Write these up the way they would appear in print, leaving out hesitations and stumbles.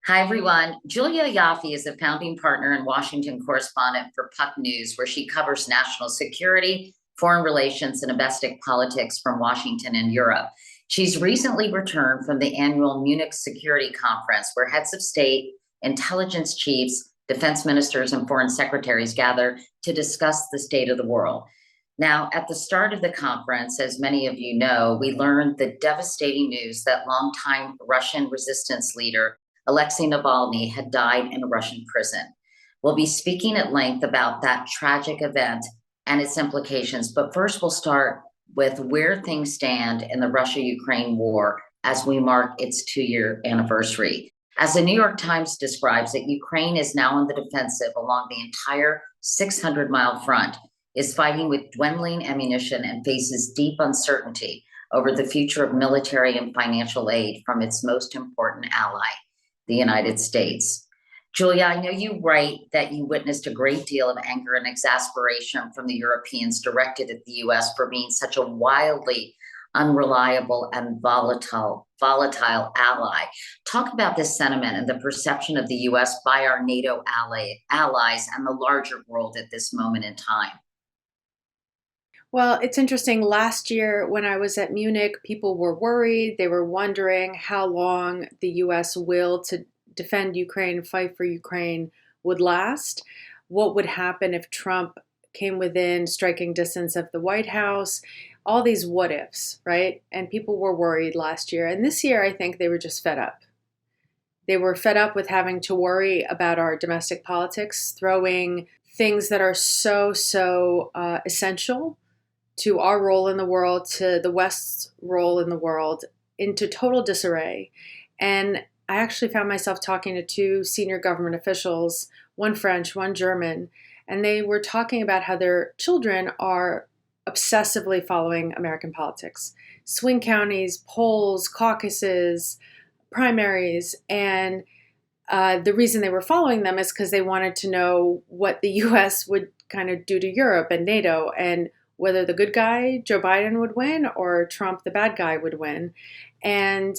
Hi, everyone. Julia Ioffe is a founding partner and Washington correspondent for Puck News, where she covers national security, foreign relations, and domestic politics from Washington and Europe. She's recently returned from the annual Munich Security Conference, where heads of state, intelligence chiefs, defense ministers, and foreign secretaries gather to discuss the state of the world. Now, at the start of the conference, as many of you know, we learned the devastating news that longtime Russian resistance leader Alexei Navalny had died in a Russian prison. We'll be speaking at length about that tragic event and its implications, but first we'll start with where things stand in the Russia Ukraine war as we mark its 2 year anniversary. As the New York Times describes it, Ukraine is now on the defensive along the entire 600-mile front, is fighting with dwindling ammunition, and faces deep uncertainty over the future of military and financial aid from its most important ally, the United States. Julia, I know you write that you witnessed a great deal of anger and exasperation from the Europeans directed at the US for being such a wildly unreliable and volatile ally. Talk about this sentiment and the perception of the US by our NATO allies and the larger world at this moment in time. Well, it's interesting. Last year, when I was at Munich, people were worried. They were wondering how long the US will to defend Ukraine, fight for Ukraine would last. What would happen if Trump came within striking distance of the White House? All these what ifs, right? And people were worried last year. And this year, I think they were just fed up. They were fed up with having to worry about our domestic politics, throwing things that are so essential to our role in the world, to the West's role in the world, into total disarray. And I actually found myself talking to two senior government officials, one French, one German, and they were talking about how their children are obsessively following American politics. Swing counties, polls, caucuses, primaries, and the reason they were following them is because they wanted to know what the US would kind of do to Europe and NATO, and whether the good guy, Joe Biden, would win or Trump, the bad guy, would win. And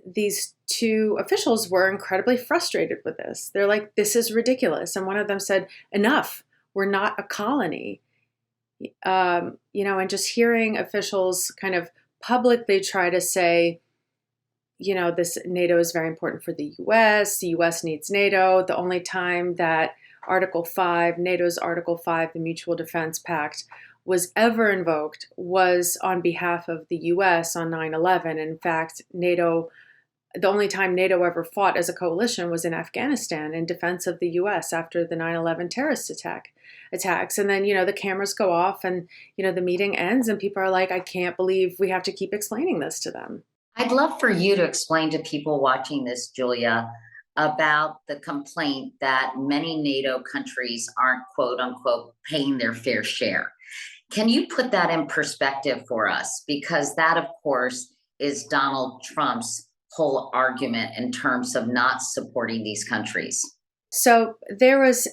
these two officials were incredibly frustrated with this. They're like, this is ridiculous. And one of them said, enough, we're not a colony. And just hearing officials kind of publicly try to say, this NATO is very important for the US needs NATO. The only time that Article 5, NATO's Article 5, the Mutual Defense Pact, was ever invoked was on behalf of the US on 9/11. In fact, NATO, the only time NATO ever fought as a coalition was in Afghanistan in defense of the US after the 9/11 terrorist attacks. And then, the cameras go off and, the meeting ends and people are like, I can't believe we have to keep explaining this to them. I'd love for you to explain to people watching this, Julia, about the complaint that many NATO countries aren't, quote unquote, paying their fair share. Can you put that in perspective for us? Because that, of course, is Donald Trump's whole argument in terms of not supporting these countries. So there was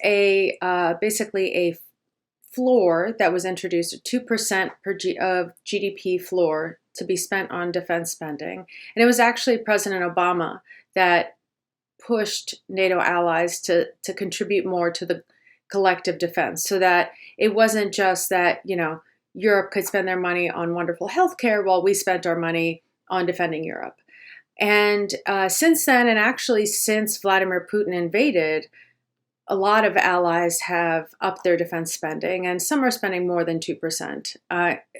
basically a floor that was introduced, a 2% of GDP floor to be spent on defense spending. And it was actually President Obama that pushed NATO allies to contribute more to the collective defense, so that it wasn't just that, Europe could spend their money on wonderful healthcare while we spent our money on defending Europe. And since then, and actually since Vladimir Putin invaded, a lot of allies have upped their defense spending, and some are spending more than 2%,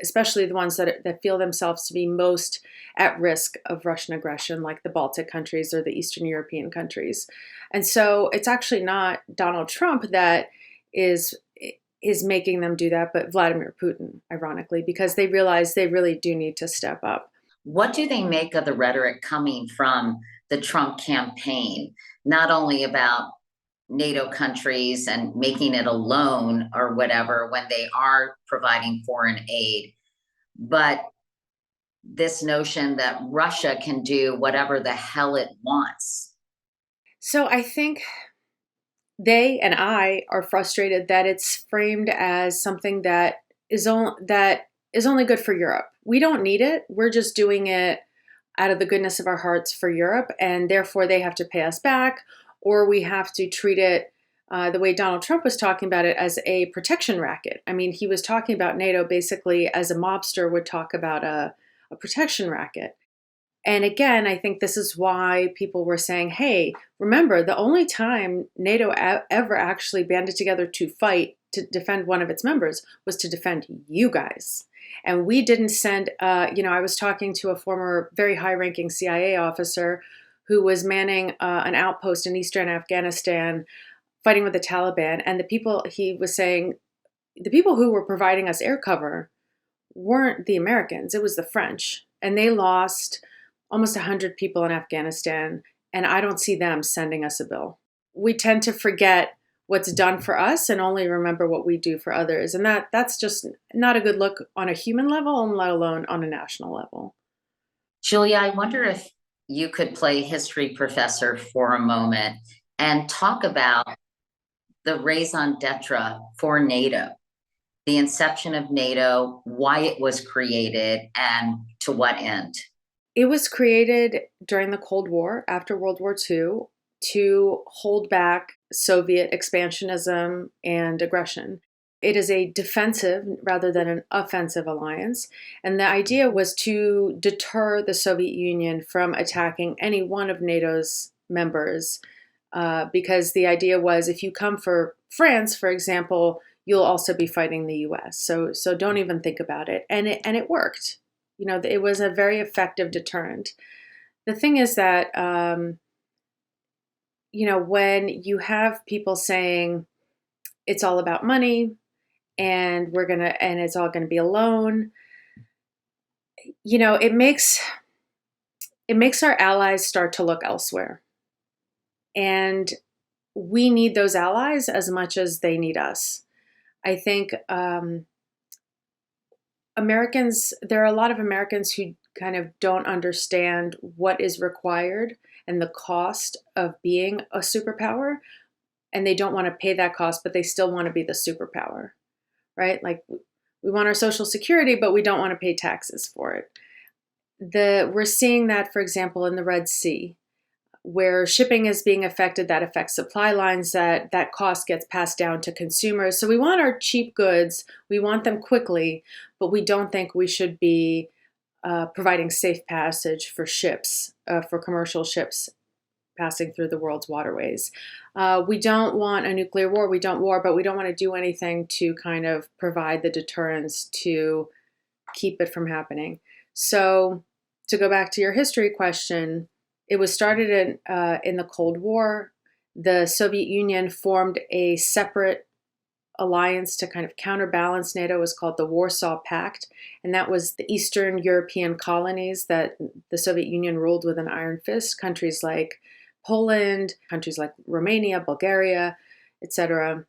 especially the ones that feel themselves to be most at risk of Russian aggression, like the Baltic countries or the Eastern European countries. And so it's actually not Donald Trump that is making them do that, but Vladimir Putin, ironically, because they realize they really do need to step up. What do they make of the rhetoric coming from the Trump campaign, not only about NATO countries and making it a loan or whatever when they are providing foreign aid, but this notion that Russia can do whatever the hell it wants? So I think they and I are frustrated that it's framed as something that is only good for Europe. We don't need it. We're just doing it out of the goodness of our hearts for Europe, and therefore they have to pay us back, or we have to treat it the way Donald Trump was talking about it, as a protection racket. I mean, he was talking about NATO basically as a mobster would talk about a protection racket. And again, I think this is why people were saying, hey, remember, the only time NATO ever actually banded together to fight to defend one of its members was to defend you guys. And we didn't send, I was talking to a former very high-ranking CIA officer who was manning an outpost in eastern Afghanistan fighting with the Taliban. And he was saying, the people who were providing us air cover weren't the Americans, it was the French. And they lost almost 100 people in Afghanistan, and I don't see them sending us a bill. We tend to forget what's done for us and only remember what we do for others. And that's just not a good look on a human level, and let alone on a national level. Julia, I wonder if you could play history professor for a moment and talk about the raison d'etre for NATO, the inception of NATO, why it was created, and to what end. It was created during the Cold War, after World War II, to hold back Soviet expansionism and aggression. It is a defensive rather than an offensive alliance. And the idea was to deter the Soviet Union from attacking any one of NATO's members, because the idea was if you come for France, for example, you'll also be fighting the US. So don't even think about it. And it worked. It was a very effective deterrent. The thing is that, when you have people saying it's all about money and it's all gonna be a loan, it makes our allies start to look elsewhere. And we need those allies as much as they need us. I think, there are a lot of Americans who kind of don't understand what is required and the cost of being a superpower, and they don't want to pay that cost, but they still want to be the superpower, right? Like, we want our Social Security, but we don't want to pay taxes for it. We're seeing that, for example, in the Red Sea, where shipping is being affected, that affects supply lines, that cost gets passed down to consumers. So we want our cheap goods, we want them quickly, but we don't think we should be providing safe passage for ships, for commercial ships passing through the world's waterways. We don't want a nuclear war, but we don't want to do anything to kind of provide the deterrence to keep it from happening. So to go back to your history question, it was started in the Cold War. The Soviet Union formed a separate alliance to kind of counterbalance NATO. It was called the Warsaw Pact, and that was the Eastern European colonies that the Soviet Union ruled with an iron fist, countries like Poland, countries like Romania, Bulgaria, etc.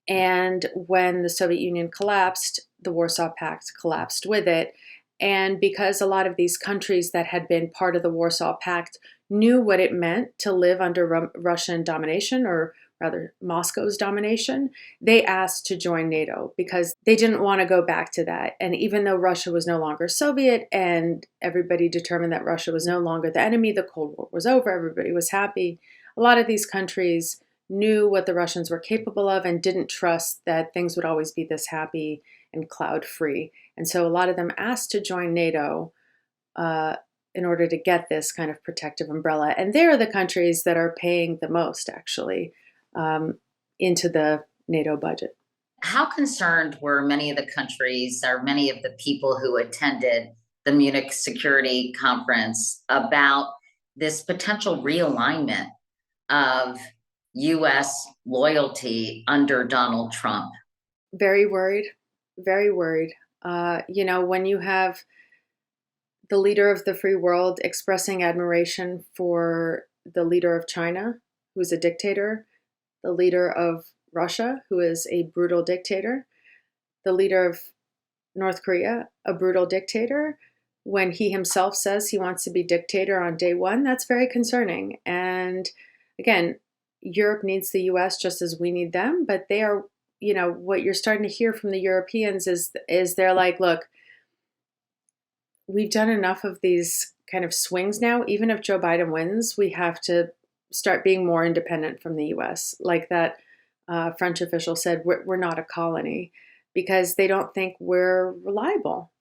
And when the Soviet Union collapsed, the Warsaw Pact collapsed with it. And because a lot of these countries that had been part of the Warsaw Pact knew what it meant to live under Russian domination, or rather Moscow's domination, they asked to join NATO because they didn't want to go back to that. And even though Russia was no longer Soviet and everybody determined that Russia was no longer the enemy, the Cold War was over, everybody was happy, a lot of these countries knew what the Russians were capable of and didn't trust that things would always be this happy and cloud-free. And so a lot of them asked to join NATO in order to get this kind of protective umbrella. And they're the countries that are paying the most, actually, into the NATO budget. How concerned were many of the countries, or many of the people who attended the Munich Security Conference, about this potential realignment of U.S. loyalty under Donald Trump? Very worried, very worried. When you have the leader of the free world expressing admiration for the leader of China, who's a dictator, the leader of Russia, who is a brutal dictator, the leader of North Korea, a brutal dictator, when he himself says he wants to be dictator on day one, that's very concerning. And again, Europe needs the US just as we need them, but they are, what you're starting to hear from the Europeans is they're like, look, we've done enough of these kind of swings now. Even if Joe Biden wins, we have to start being more independent from the US. Like that French official said, we're not a colony because they don't think we're reliable.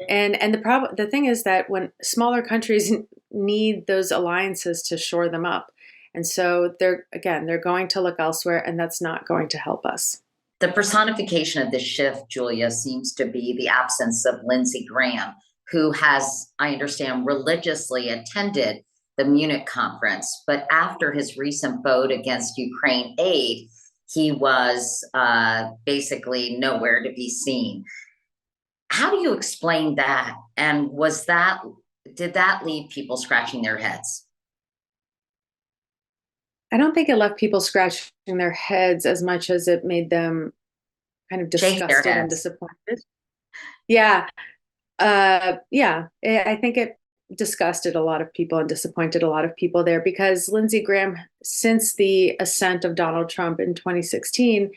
And the thing is that when smaller countries need those alliances to shore them up. And so they're going to look elsewhere, and that's not going to help us. The personification of this shift, Julia, seems to be the absence of Lindsey Graham, who has, I understand, religiously attended the Munich conference. But after his recent vote against Ukraine aid, he was basically nowhere to be seen. How do you explain that? And did that leave people scratching their heads? I don't think it left people scratching their heads as much as it made them kind of Shake their disgusted and heads. disappointed. Yeah. Yeah. I think it disgusted a lot of people and disappointed a lot of people there because Lindsey Graham, since the ascent of Donald Trump in 2016,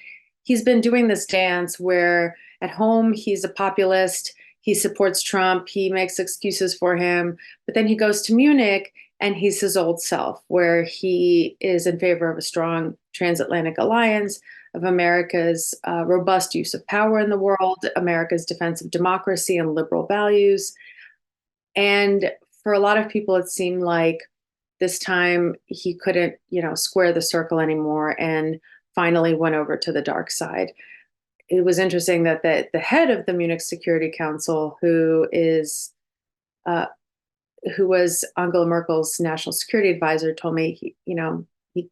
he's been doing this dance where at home he's a populist, he supports Trump, he makes excuses for him, but then he goes to Munich and he's his old self, where he is in favor of a strong transatlantic alliance, of America's robust use of power in the world, America's defense of democracy and liberal values. And for a lot of people, it seemed like this time he couldn't, square the circle anymore and finally went over to the dark side. It was interesting that the head of the Munich Security Council, who was Angela Merkel's national security advisor, told me he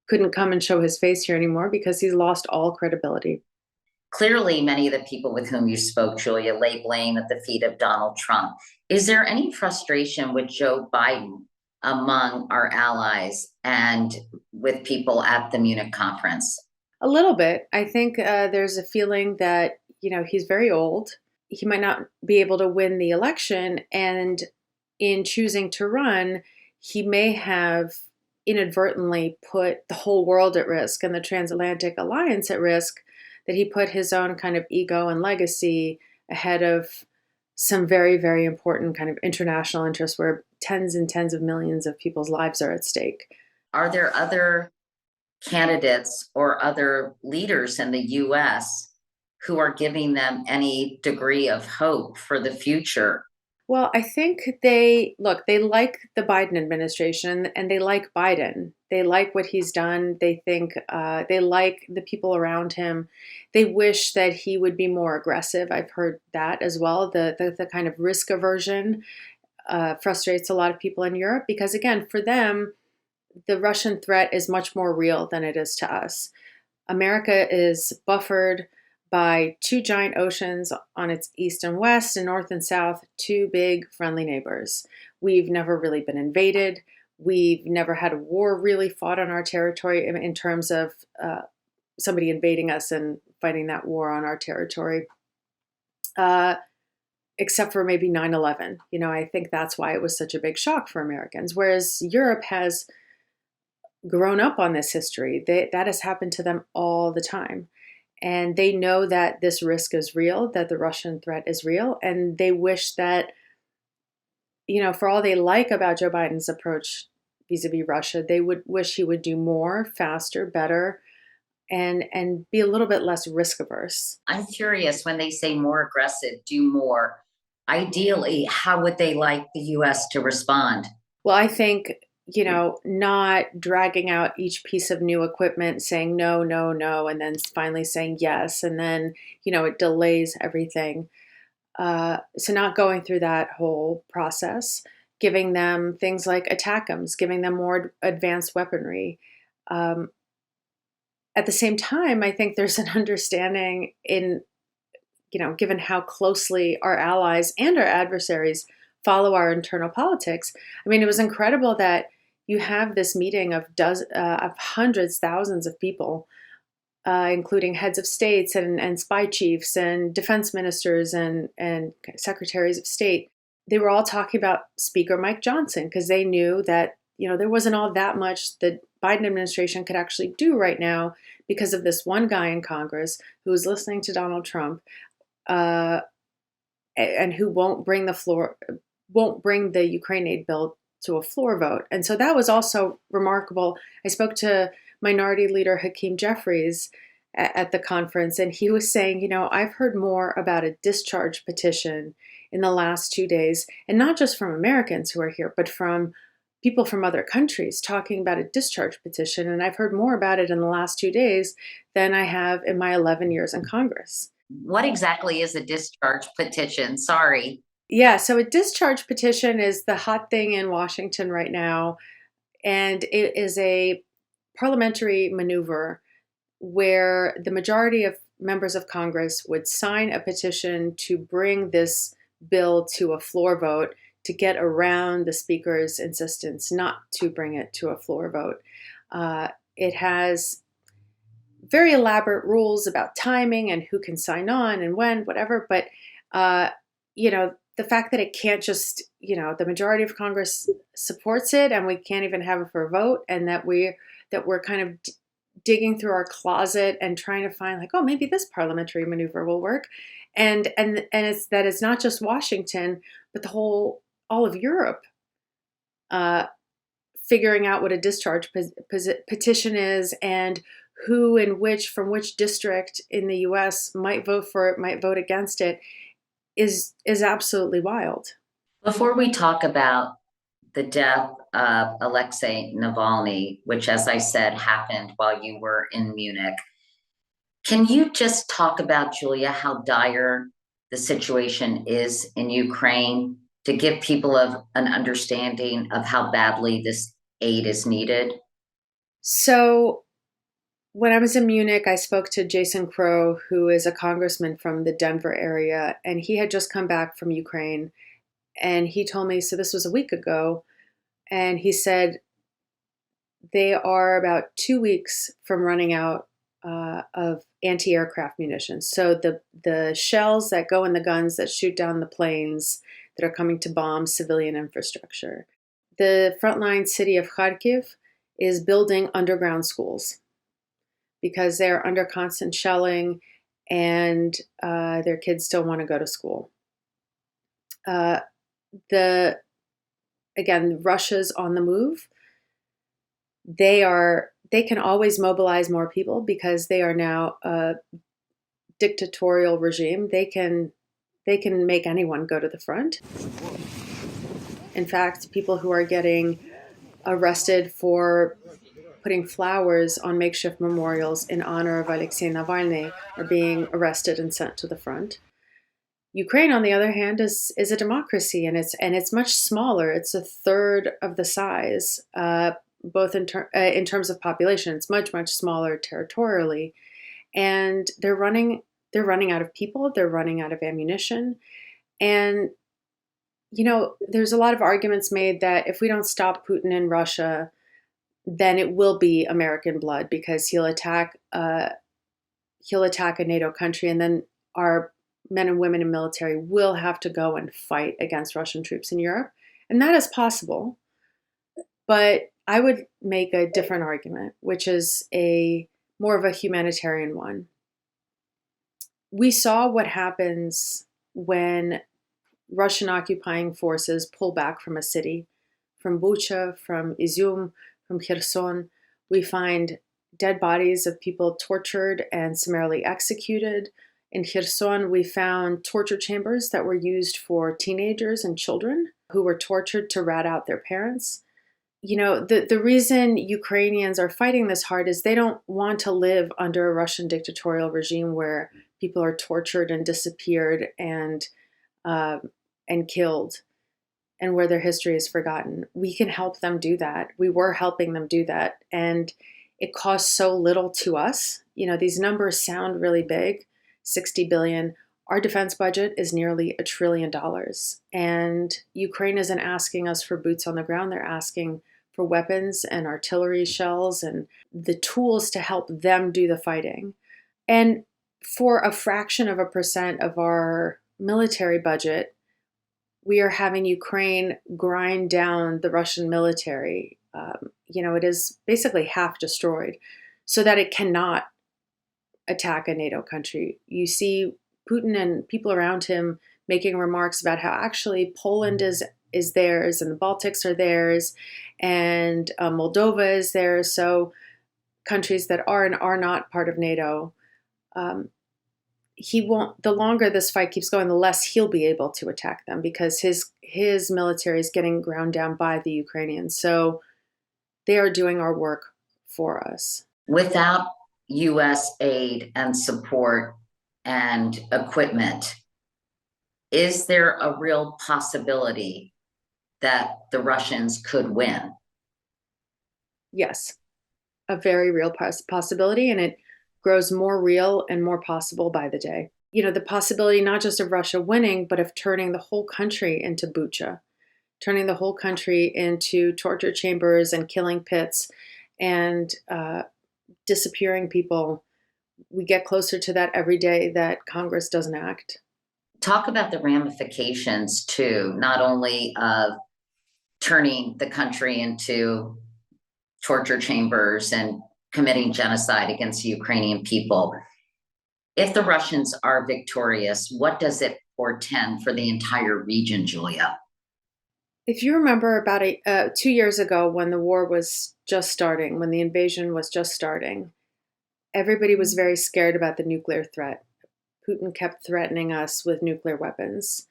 couldn't come and show his face here anymore because he's lost all credibility. Clearly, many of the people with whom you spoke, Julia, lay blame at the feet of Donald Trump. Is there any frustration with Joe Biden among our allies and with people at the Munich conference? A little bit. I think there's a feeling that, he's very old. He might not be able to win the election. And in choosing to run, he may have inadvertently put the whole world at risk and the transatlantic alliance at risk, that he put his own kind of ego and legacy ahead of some very, very important kind of international interests where tens and tens of millions of people's lives are at stake. Are there other candidates or other leaders in the US who are giving them any degree of hope for the future? Well, I think they like the Biden administration and they like Biden. They like what he's done. They think they like the people around him. They wish that he would be more aggressive. I've heard that as well. The kind of risk aversion frustrates a lot of people in Europe because, again, for them, the Russian threat is much more real than it is to us. America is buffered by two giant oceans on its east and west and north and south, two big friendly neighbors. We've never really been invaded. We've never had a war really fought on our territory in terms of somebody invading us and fighting that war on our territory, except for maybe 9/11. I think that's why it was such a big shock for Americans, whereas Europe has grown up on this history. That has happened to them all the time. And they know that this risk is real, that the Russian threat is real. And they wish that, for all they like about Joe Biden's approach vis-a-vis Russia, they would wish he would do more, faster, better, and be a little bit less risk averse. I'm curious, when they say more aggressive, do more, ideally, how would they like the US to respond? Well, I think not dragging out each piece of new equipment, saying no, no, no, and then finally saying yes. And then, it delays everything. So not going through that whole process, giving them things like ATACMS, giving them more advanced weaponry. At the same time, I think there's an understanding given how closely our allies and our adversaries follow our internal politics. I mean, it was incredible that you have this meeting of hundreds, thousands of people, including heads of states and spy chiefs and defense ministers and secretaries of state. They were all talking about Speaker Mike Johnson because they knew that there wasn't all that much the Biden administration could actually do right now because of this one guy in Congress who was listening to Donald Trump, and who won't bring the Ukraine aid bill to a floor vote. And so that was also remarkable. I spoke to Minority Leader Hakeem Jeffries at the conference, and he was saying, I've heard more about a discharge petition in the last 2 days, and not just from Americans who are here, but from people from other countries talking about a discharge petition. And I've heard more about it in the last 2 days than I have in my 11 years in Congress. What exactly is a discharge petition? Sorry. Yeah, so a discharge petition is the hot thing in Washington right now. And it is a parliamentary maneuver where the majority of members of Congress would sign a petition to bring this bill to a floor vote to get around the Speaker's insistence not to bring it to a floor vote. It has very elaborate rules about timing and who can sign on and when, whatever. But, the fact that it can't just, the majority of Congress supports it and we can't even have it for a vote, and that we're kind of digging through our closet and trying to find maybe this parliamentary maneuver will work. And it's not just Washington, but all of Europe figuring out what a discharge petition is and who from which district in the US might vote for it, might vote against it, is absolutely wild. Before we talk about the death of Alexei Navalny, which, as I said, happened while you were in Munich, can you just talk about, Julia, how dire the situation is in Ukraine to give people an understanding of how badly this aid is needed? So when I was in Munich, I spoke to Jason Crow, who is a congressman from the Denver area, and he had just come back from Ukraine. And he told me, so this was a week ago, and he said they are about 2 weeks from running out of anti-aircraft munitions. So the shells that go in the guns that shoot down the planes that are coming to bomb civilian infrastructure. The frontline city of Kharkiv is building underground schools because they're under constant shelling and their kids still want to go to school. Russia's on the move. They can always mobilize more people because they are now a dictatorial regime. They can make anyone go to the front. In fact, people who are getting arrested for putting flowers on makeshift memorials in honor of Alexei Navalny are being arrested and sent to the front. Ukraine, on the other hand, is a democracy, and it's much smaller. It's a third of the size, both in terms of population. It's much smaller territorially, and they're running out of people. They're running out of ammunition, and there's a lot of arguments made that if we don't stop Putin in Russia, then it will be American blood because he'll attack a NATO country, and then our men and women in military will have to go and fight against Russian troops in Europe. And that is possible. But I would make a different argument, which is more of a humanitarian one. We saw what happens when Russian occupying forces pull back from a city, from Bucha, from Izium, from Kherson. We find dead bodies of people tortured and summarily executed. In Kherson, we found torture chambers that were used for teenagers and children who were tortured to rat out their parents. The reason Ukrainians are fighting this hard is they don't want to live under a Russian dictatorial regime where people are tortured and disappeared and killed, and where their history is forgotten. We can help them do that. We were helping them do that, and it costs so little to us. These numbers sound really big. 60 billion. Our defense budget is nearly $1 trillion. And Ukraine isn't asking us for boots on the ground. They're asking for weapons and artillery shells and the tools to help them do the fighting. And for a fraction of a percent of our military budget, we are having Ukraine grind down the Russian military. It is basically half destroyed so that it cannot attack a NATO country. You see Putin and people around him making remarks about how actually Poland is theirs and the Baltics are theirs and Moldova is theirs. So countries that are and are not part of NATO. He won't. The longer this fight keeps going, the less he'll be able to attack them because his military is getting ground down by the Ukrainians. So they are doing our work for us. Without U.S. aid and support and equipment, is there a real possibility that the Russians could win? Yes, a very real possibility, and it grows more real and more possible by the day. You know, the possibility not just of Russia winning, but of turning the whole country into Bucha, turning the whole country into torture chambers and killing pits and disappearing people. We get closer to that every day that Congress doesn't act. Talk about the ramifications, too, not only of turning the country into torture chambers and committing genocide against the Ukrainian people. If the Russians are victorious, what does it portend for the entire region, Julia? If you remember about 2 years ago when the war was just starting, when the invasion was just starting, everybody was very scared about the nuclear threat. Putin kept threatening us with nuclear weapons.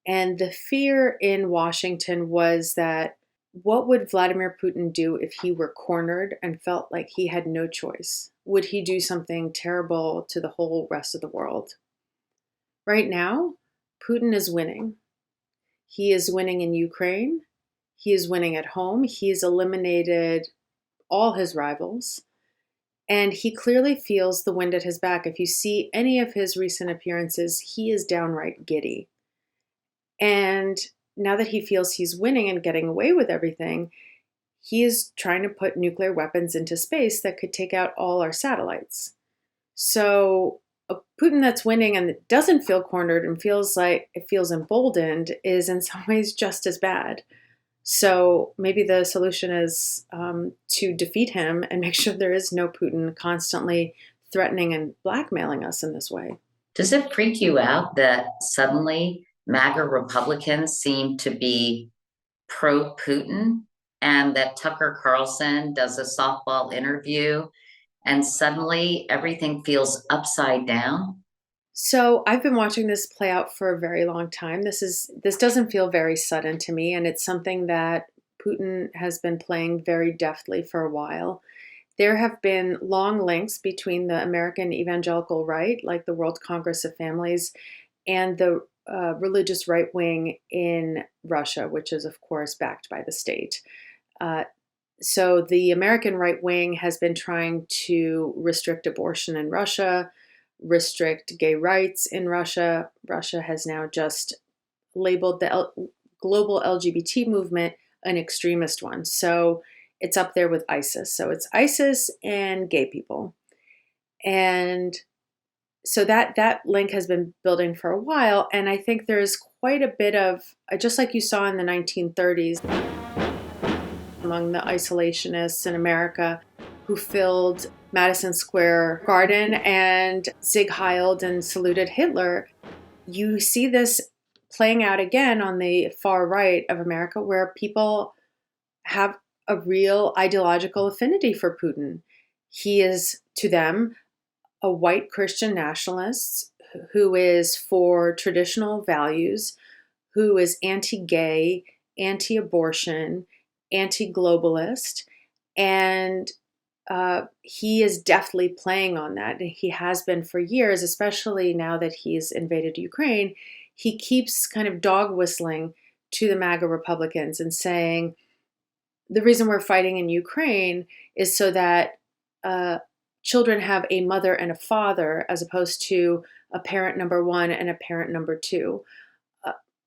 And the fear in Washington was that what would Vladimir Putin do if he were cornered and felt like he had no choice? Would he do something terrible to the whole rest of the world? Right now, Putin is winning. He is winning in Ukraine. He is winning at home. He's eliminated all his rivals. And he clearly feels the wind at his back. If you see any of his recent appearances, he is downright giddy. And now that he feels he's winning and getting away with everything, he is trying to put nuclear weapons into space that could take out all our satellites. So a Putin that's winning and that doesn't feel cornered and feels emboldened is in some ways just as bad. So maybe the solution is to defeat him and make sure there is no Putin constantly threatening and blackmailing us in this way. Does it freak you out that suddenly MAGA Republicans seem to be pro-Putin and that Tucker Carlson does a softball interview and suddenly everything feels upside down? So I've been watching this play out for a very long time. This doesn't feel very sudden to me, and it's something that Putin has been playing very deftly for a while. There have been long links between the American evangelical right, like the World Congress of Families, and the religious right wing in Russia, which is, of course, backed by the state. So the American right wing has been trying to restrict abortion in Russia, restrict gay rights in Russia. Russia has now just labeled the global LGBT movement an extremist one. So it's up there with ISIS. So it's ISIS and gay people. And so that link has been building for a while. And I think there's quite a bit of, just like you saw in the 1930s, among the isolationists in America who filled Madison Square Garden and Sieg Heiled and saluted Hitler. You see this playing out again on the far right of America, where people have a real ideological affinity for Putin. He is, to them, a white Christian nationalist who is for traditional values, who is anti-gay, anti-abortion, anti-globalist, and he is deftly playing on that. He has been for years, especially now that he's invaded Ukraine. He keeps kind of dog whistling to the MAGA Republicans and saying, the reason we're fighting in Ukraine is so that children have a mother and a father, as opposed to a parent number one and a parent number two.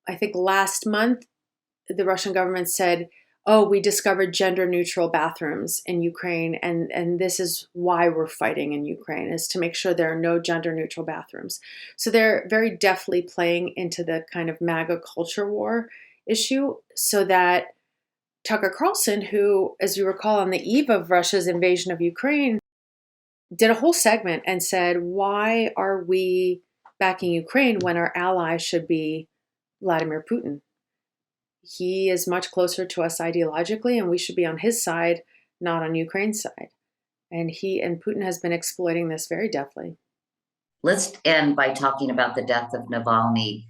I think last month, the Russian government said, oh, we discovered gender-neutral bathrooms in Ukraine, and this is why we're fighting in Ukraine, is to make sure there are no gender-neutral bathrooms. So they're very deftly playing into the kind of MAGA culture war issue, so that Tucker Carlson, who, as you recall, on the eve of Russia's invasion of Ukraine, did a whole segment and said, why are we backing Ukraine when our allies should be Vladimir Putin. He is much closer to us ideologically, and we should be on his side, not on Ukraine's side. And Putin has been exploiting this very deftly. Let's end by talking about the death of Navalny.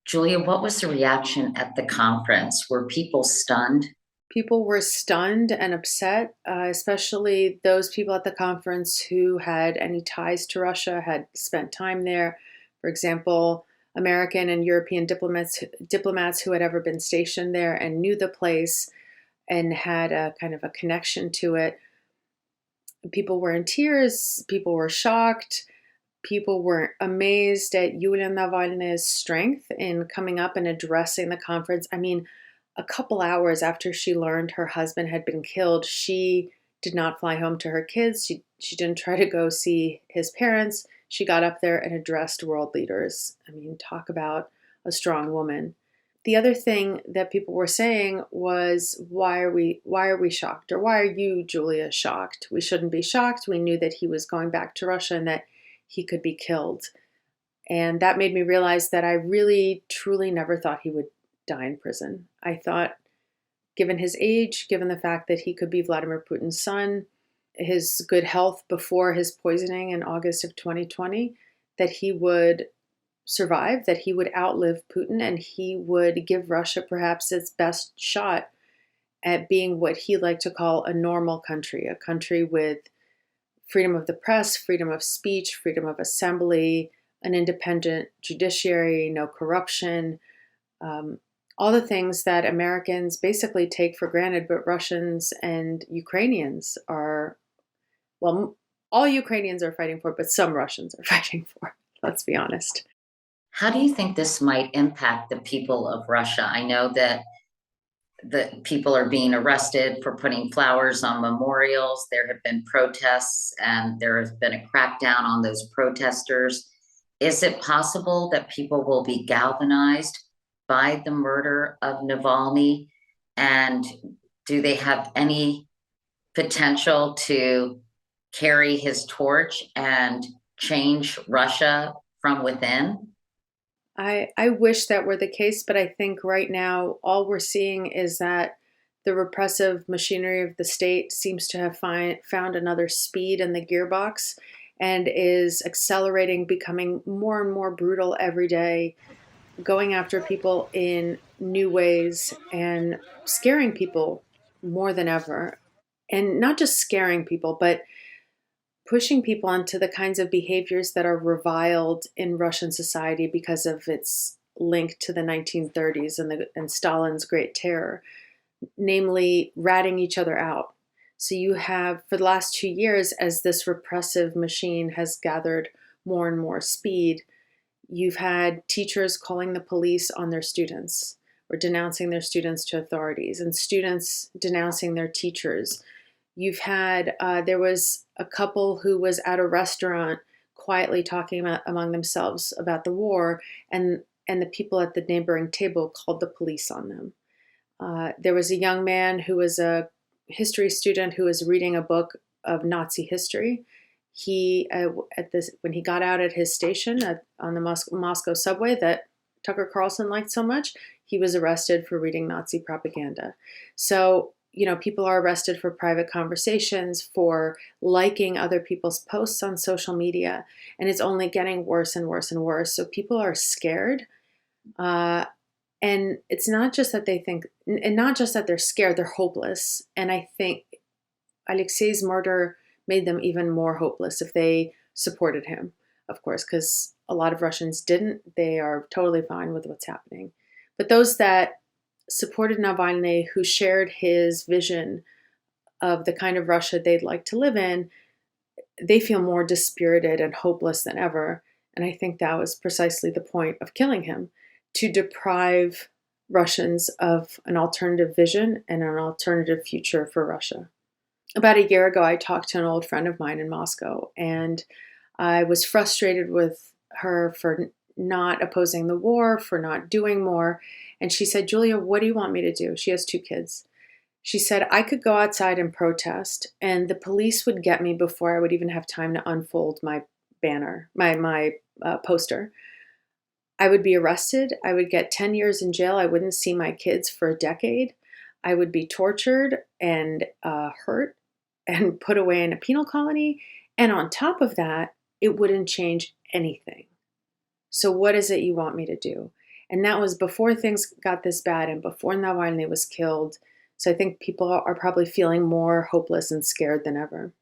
Julia, what was the reaction at the conference? Were people stunned? People were stunned and upset, especially those people at the conference who had any ties to Russia, had spent time there. For example, American and European diplomats who had ever been stationed there and knew the place and had a kind of a connection to it. People were in tears. People were shocked. People were amazed at Yulia Navalny's strength in coming up and addressing the conference. I mean, a couple hours after she learned her husband had been killed, she did not fly home to her kids. She didn't try to go see his parents. She got up there and addressed world leaders. I mean, talk about a strong woman. The other thing that people were saying was, why are we shocked? Or why are you, Julia, shocked? We shouldn't be shocked. We knew that he was going back to Russia and that he could be killed. And that made me realize that I really, truly never thought he would die in prison. I thought, given his age, given the fact that he could be Vladimir Putin's son, his good health before his poisoning in August of 2020, that he would survive, that he would outlive Putin, and he would give Russia perhaps its best shot at being what he liked to call a normal country, a country with freedom of the press, freedom of speech, freedom of assembly, an independent judiciary, no corruption, all the things that Americans basically take for granted, but Russians and Ukrainians are, well, all Ukrainians are fighting for, but some Russians are fighting for, let's be honest. How do you think this might impact the people of Russia? I know that the people are being arrested for putting flowers on memorials. There have been protests and there has been a crackdown on those protesters. Is it possible that people will be galvanized by the murder of Navalny? And do they have any potential to carry his torch and change Russia from within? I wish that were the case, but I think right now all we're seeing is that the repressive machinery of the state seems to have found another speed in the gearbox and is accelerating, becoming more and more brutal every day, going after people in new ways and scaring people more than ever. And not just scaring people, but pushing people into the kinds of behaviors that are reviled in Russian society because of its link to the 1930s and Stalin's Great Terror, namely ratting each other out. So you have, for the last 2 years, as this repressive machine has gathered more and more speed, you've had teachers calling the police on their students or denouncing their students to authorities, and students denouncing their teachers. You've had, there was a couple who was at a restaurant quietly talking among themselves about the war, and the people at the neighboring table called the police on them. There was a young man who was a history student who was reading a book of Nazi history. He, when he got out at his station on the Moscow subway that Tucker Carlson liked so much, he was arrested for reading Nazi propaganda. So, people are arrested for private conversations, for liking other people's posts on social media, and it's only getting worse and worse and worse. So people are scared. And it's not just that they think, and not just that they're scared, they're hopeless. And I think Alexei's murder made them even more hopeless if they supported him, of course, because a lot of Russians didn't. They are totally fine with what's happening. But those that supported Navalny, who shared his vision of the kind of Russia they'd like to live in, they feel more dispirited and hopeless than ever. And I think that was precisely the point of killing him, to deprive Russians of an alternative vision and an alternative future for Russia. About a year ago, I talked to an old friend of mine in Moscow, and I was frustrated with her for not opposing the war, for not doing more. And she said, "Julia, what do you want me to do?" She has 2 kids. She said, "I could go outside and protest, and the police would get me before I would even have time to unfold my banner, my poster. I would be arrested. I would get 10 years in jail. I wouldn't see my kids for a decade. I would be tortured and hurt and put away in a penal colony. And on top of that, it wouldn't change anything. So what is it you want me to do? And that was before things got this bad and before Navalny was killed. So I think people are probably feeling more hopeless and scared than ever.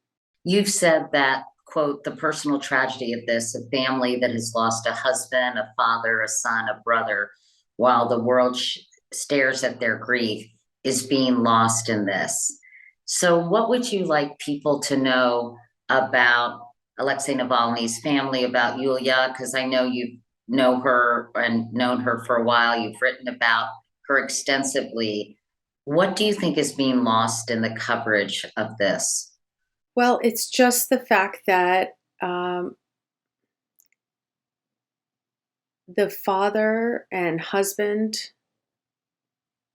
You've said that, quote, the personal tragedy of this, a family that has lost a husband, a father, a son, a brother, while the world stares at their grief, is being lost in this. So what would you like people to know about Alexei Navalny's family, about Yulia? Because I know you know her and known her for a while. You've written about her extensively. What do you think is being lost in the coverage of this? Well, it's just the fact that the father and husband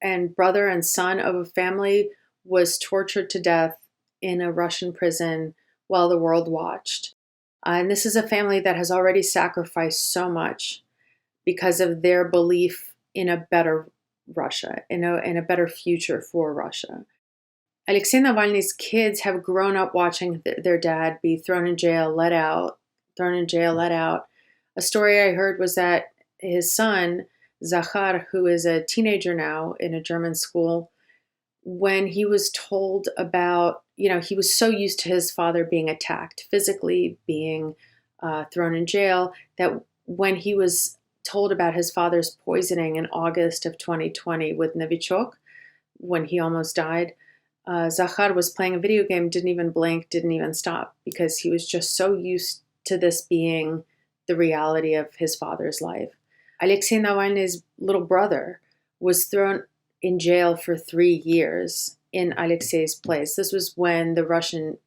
and brother and son of a family was tortured to death in a Russian prison while the world watched. And this is a family that has already sacrificed so much because of their belief in a better Russia, in a better future for Russia. Alexei Navalny's kids have grown up watching their dad be thrown in jail, let out, thrown in jail, let out. A story I heard was that his son, Zakhar, who is a teenager now in a German school, when he was told about, he was so used to his father being attacked physically, being thrown in jail, that when he was told about his father's poisoning in August of 2020 with Novichok, when he almost died, Zakhar was playing a video game, didn't even blink, didn't even stop, because he was just so used to this being the reality of his father's life. Alexei Navalny's little brother was thrown in jail for 3 years in Alexei's place. This was when the Russian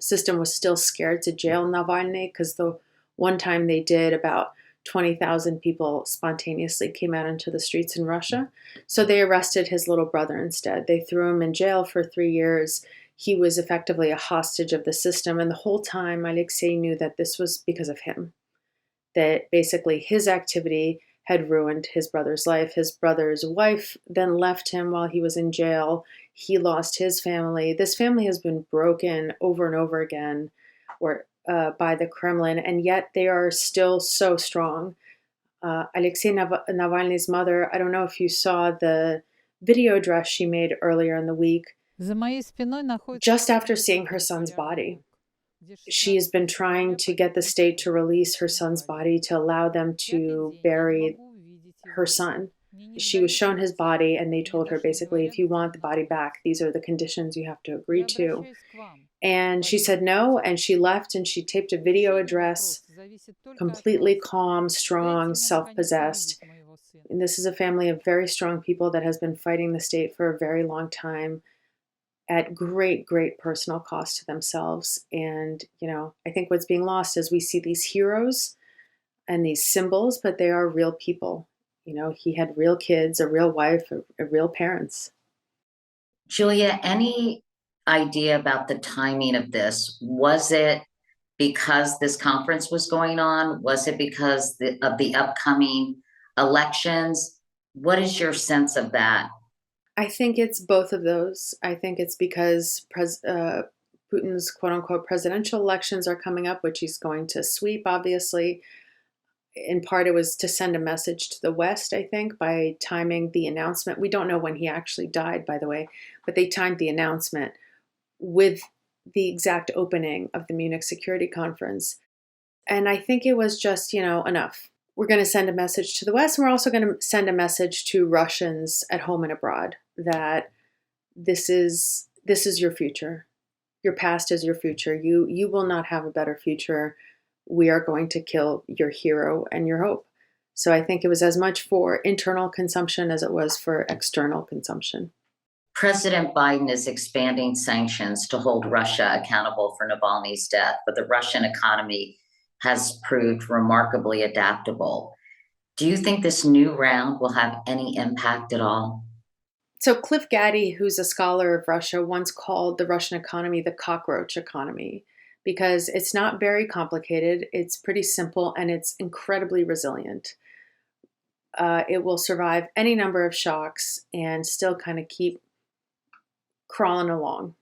system was still scared to jail Navalny, because the one time they did, about 20,000 people spontaneously came out into the streets in Russia. So they arrested his little brother instead. They threw him in jail for 3 years. He was effectively a hostage of the system. And the whole time, Alexei knew that this was because of him, that basically his activity had ruined his brother's life. His brother's wife then left him while he was in jail. He lost his family. This family has been broken over and over again, by the Kremlin, and yet they are still so strong. Alexei Navalny's mother, I don't know if you saw the video address she made earlier in the week, just after seeing her son's body. She has been trying to get the state to release her son's body to allow them to bury her son. She was shown his body, and they told her basically, if you want the body back, these are the conditions you have to agree to. And she said no, and she left, and she taped a video address, completely calm, strong, self-possessed. And this is a family of very strong people that has been fighting the state for a very long time at great, great personal cost to themselves. And, I think what's being lost is we see these heroes and these symbols, but they are real people. He had real kids, a real wife, a real parents. Julia, any idea about the timing of this? Was it because this conference was going on? Was it because of the upcoming elections? What is your sense of that? I think it's both of those. I think it's because Putin's quote-unquote presidential elections are coming up, which he's going to sweep, obviously. In part, it was to send a message to the West, I think, by timing the announcement. We don't know when he actually died, by the way, but they timed the announcement with the exact opening of the Munich Security Conference. And I think it was just, enough. We're going to send a message to the West, and we're also going to send a message to Russians at home and abroad that this is your future. Your past is your future. You will not have a better future. We are going to kill your hero and your hope. So I think it was as much for internal consumption as it was for external consumption. President Biden is expanding sanctions to hold Russia accountable for Navalny's death, but the Russian economy has proved remarkably adaptable. Do you think this new round will have any impact at all? So Cliff Gaddy, who's a scholar of Russia, once called the Russian economy the cockroach economy, because it's not very complicated. It's pretty simple and it's incredibly resilient. It will survive any number of shocks and still kind of keep crawling along.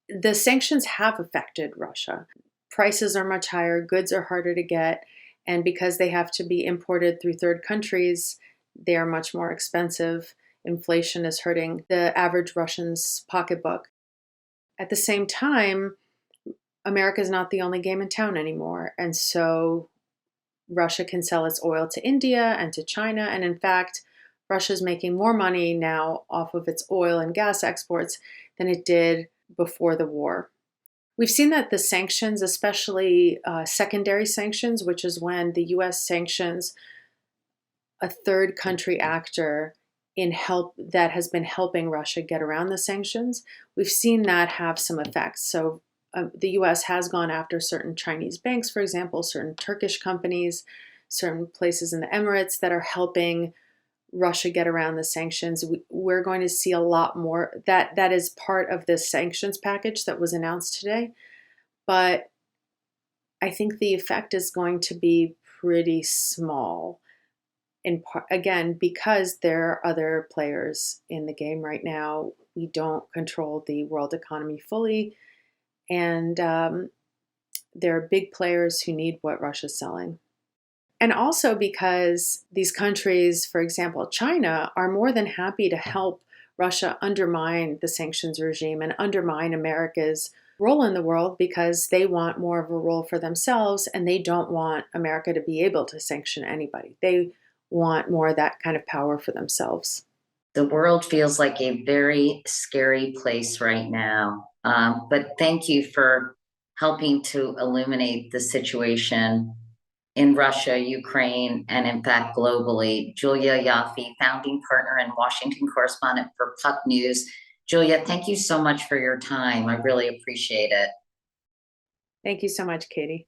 The sanctions have affected Russia. Prices are much higher, goods are harder to get, and because they have to be imported through third countries, they are much more expensive. Inflation is hurting the average Russian's pocketbook. At the same time, America is not the only game in town anymore, and so Russia can sell its oil to India and to China, and in fact, Russia is making more money now off of its oil and gas exports than it did before the war. We've seen that the sanctions, especially secondary sanctions, which is when the US sanctions a third country actor that has been helping Russia get around the sanctions, we've seen that have some effects. So the US has gone after certain Chinese banks, for example, certain Turkish companies, certain places in the Emirates that are helping Russia get around the sanctions. We're going to see a lot more. That is part of this sanctions package that was announced today. But I think the effect is going to be pretty small. In part, again, because there are other players in the game right now. We don't control the world economy fully. And there are big players who need what Russia's selling. And also because these countries, for example, China, are more than happy to help Russia undermine the sanctions regime and undermine America's role in the world because they want more of a role for themselves and they don't want America to be able to sanction anybody. They want more of that kind of power for themselves. The world feels like a very scary place right now. But thank you for helping to illuminate the situation in Russia, Ukraine, and in fact, globally. Julia Ioffe, founding partner and Washington correspondent for Puck News. Julia, thank you so much for your time. I really appreciate it. Thank you so much, Katie.